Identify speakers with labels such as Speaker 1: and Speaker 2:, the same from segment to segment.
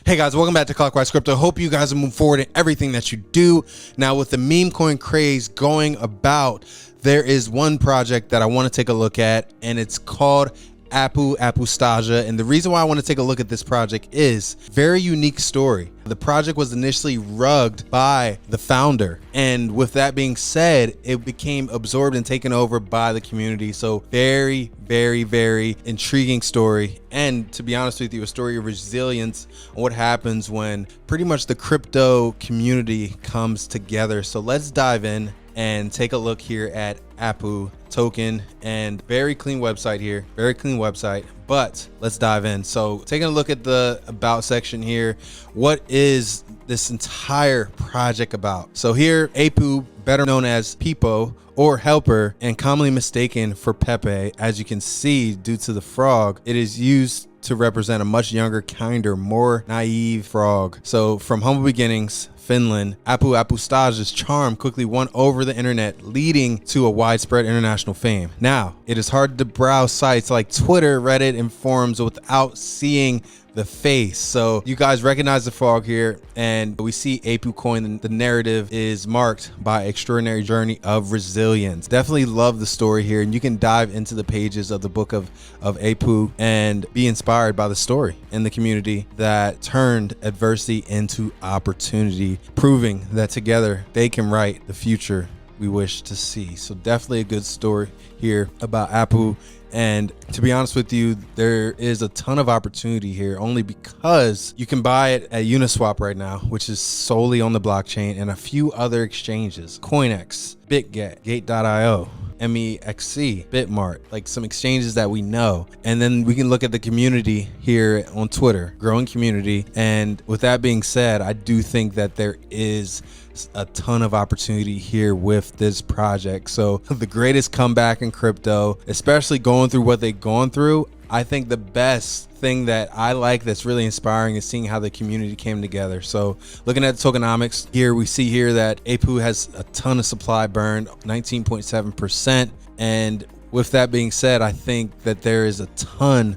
Speaker 1: Hey guys, welcome back to CLOCKWISE Crypto. Hope you guys will move forward in everything that you do. Now with the meme coin craze going about, there is one project that I want to take a look at, and it's called Apu Apustaja. And the reason why I want to take a look at this project is very unique story. The project was initially rugged by the founder, and with that being said, it became absorbed and taken over by the community. So very intriguing story, and to be honest with you, a story of resilience on what happens when pretty much the crypto community comes together. So let's dive in and take a look here at Apu token, and very clean website here, very clean website, but let's dive in. So taking a look at the about section here, what is this entire project about? So here, Apu, better known as Pepe or helper and commonly mistaken for Pepe, as you can see due to the frog, it is used to represent a much younger, kinder, more naive frog. So from humble beginnings, Finland, Apu Apustaja's charm quickly won over the internet, leading to a widespread international fame. Now, it is hard to browse sites like Twitter, Reddit, and forums without seeing the face. So you guys recognize the frog here, and we see Apu coin. The narrative is marked by extraordinary journey of resilience. Definitely love the story here, and you can dive into the pages of the book of Apu and be inspired by the story in the community that turned adversity into opportunity, proving that together they can write the future we wish to see. So definitely a good story here about Apu. And to be honest with you, there is a ton of opportunity here only because you can buy it at Uniswap right now, which is solely on the blockchain, and a few other exchanges: CoinEx, BitGet, Gate.io, MEXC, Bitmart, like some exchanges that we know. And then we can look at the community here on Twitter, growing community. And with that being said, I do think that there is a ton of opportunity here with this project. So the greatest comeback in crypto, especially going through what they've gone through, I think the best thing that I like that's really inspiring is seeing how the community came together. So looking at the tokenomics here, we see here that Apu has a ton of supply burned, 19.7%. And with that being said, I think that there is a ton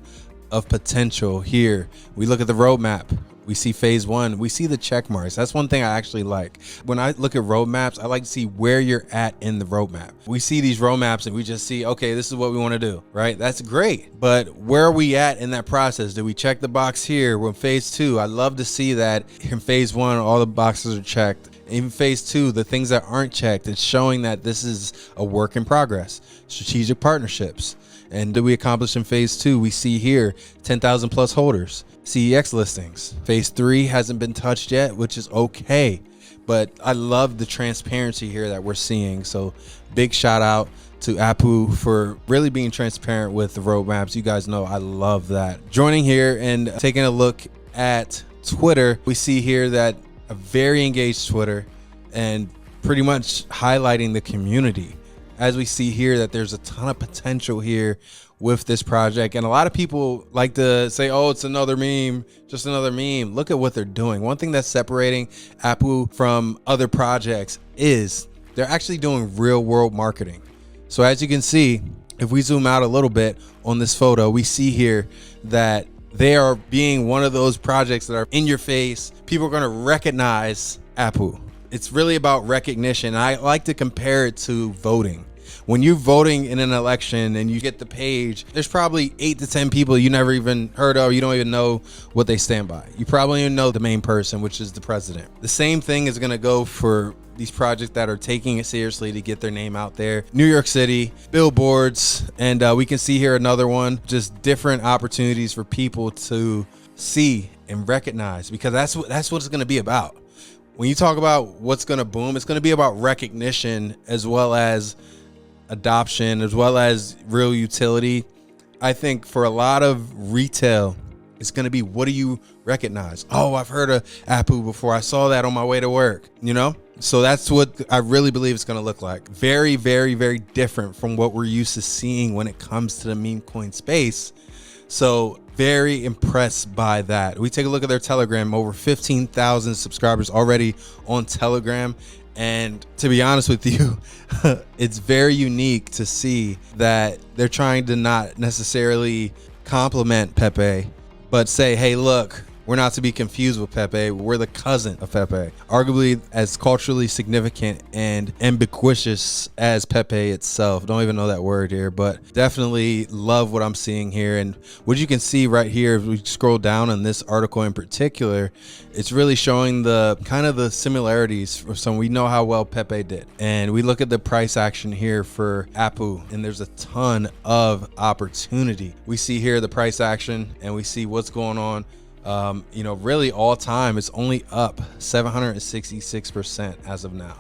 Speaker 1: of potential here. We look at the roadmap. We see phase one, we see the check marks. That's one thing I actually like. When I look at roadmaps, I like to see where you're at in the roadmap. We see these roadmaps and we just see, okay, this is what we want to do, right? That's great. But where are we at in that process? Do we check the box here? We're in phase two. I love to see that in phase one, all the boxes are checked. In phase two, the things that aren't checked, it's showing that this is a work in progress. Strategic partnerships. And do we accomplish in phase two? We see here 10,000 plus holders, CEX listings. Phase three hasn't been touched yet, which is okay. But I love the transparency here that we're seeing. So big shout out to Apu for really being transparent with the roadmaps. You guys know I love that. Joining here and taking a look at Twitter, we see here that a very engaged Twitter and pretty much highlighting the community. As we see here that there's a ton of potential here with this project. And a lot of people like to say, oh, it's another meme, just another meme. Look at what they're doing. One thing that's separating Apu from other projects is they're actually doing real world marketing. So as you can see, if we zoom out a little bit on this photo, we see here that they are being one of those projects that are in your face. People are going to recognize Apu. It's really about recognition. I like to compare it to voting. When you're voting in an election and you get the page, there's probably 8 to 10 people you never even heard of. You don't even know what they stand by. You probably even know the main person, which is the president. The same thing is going to go for these projects that are taking it seriously to get their name out there. New York City, billboards, and we can see here another one, just different opportunities for people to see and recognize, because that's what it's going to be about. When you talk about what's going to boom, it's going to be about recognition as well as adoption, as well as real utility. I think for a lot of retail, it's going to be, what do you recognize? Oh, I've heard of Apu before. I saw that on my way to work, you know? So that's what I really believe it's going to look like. Very different from what we're used to seeing when it comes to the meme coin space. So very impressed by that. We take a look at their Telegram, over 15,000 subscribers already on Telegram. And to be honest with you, it's very unique to see that they're trying to not necessarily compliment Pepe, but say, hey, look, We're not to be confused with Pepe. We're the cousin of Pepe, arguably as culturally significant and ambiguous as Pepe itself. Don't even know that word here, but definitely love what I'm seeing here. And what you can see right here, if we scroll down in this article in particular, it's really showing the kind of the similarities for some. We know how well Pepe did, and we look at the price action here for Apu, and there's a ton of opportunity. We see here the price action, and we see what's going on. You know, really all time, it's only up 766% as of now.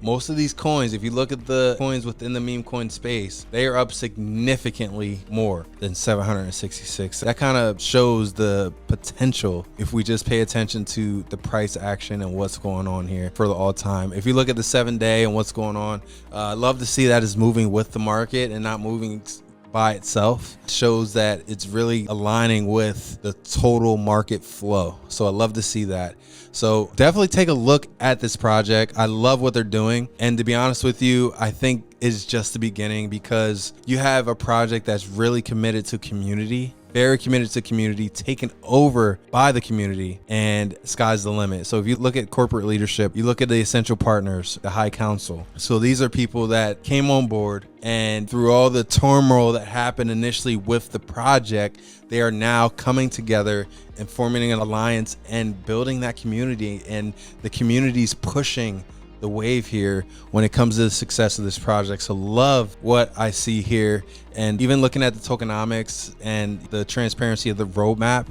Speaker 1: Most of these coins, if you look at the coins within the meme coin space, they are up significantly more than 766. That kind of shows the potential if we just pay attention to the price action and what's going on here for the all time. If you look at the 7-day and what's going on, I love to see that it's moving with the market and not moving by itself. It shows that it's really aligning with the total market flow. So I love to see that. So definitely take a look at this project. I love what they're doing. And to be honest with you, I think it's just the beginning, because you have a project that's really committed to community, very committed to community, taken over by the community, and sky's the limit. So if you look at corporate leadership, you look at the essential partners, the high council. So these are people that came on board, and through all the turmoil that happened initially with the project, they are now coming together and forming an alliance and building that community, and the community's pushing the wave here when it comes to the success of this project. So love what I see here. And even looking at the tokenomics and the transparency of the roadmap,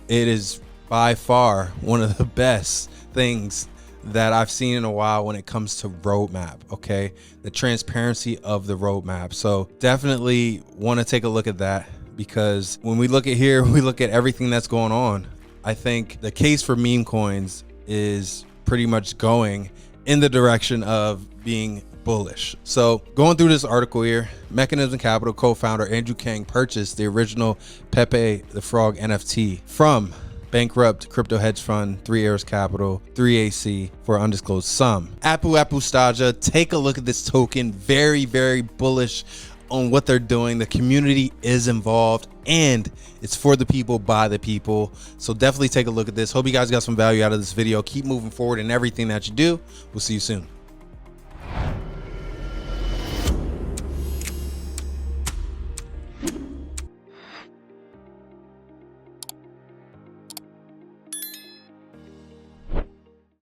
Speaker 1: it is by far one of the best things that I've seen in a while when it comes to roadmap. Okay, the transparency of the roadmap. So definitely want to take a look at that, because when we look at here, we look at everything that's going on. I think the case for meme coins is pretty much going in the direction of being bullish. So going through this article here, Mechanism Capital co-founder Andrew Kang purchased the original Pepe the Frog NFT from bankrupt crypto hedge fund 3 Arrows Capital, 3AC, for an undisclosed sum. Apu Apustaja, take a look at this token. Very, very bullish on what they're doing. The community is involved, and it's for the people, by the people. So definitely take a look at this. Hope you guys got some value out of this video. Keep moving forward in everything that you do. We'll see you soon.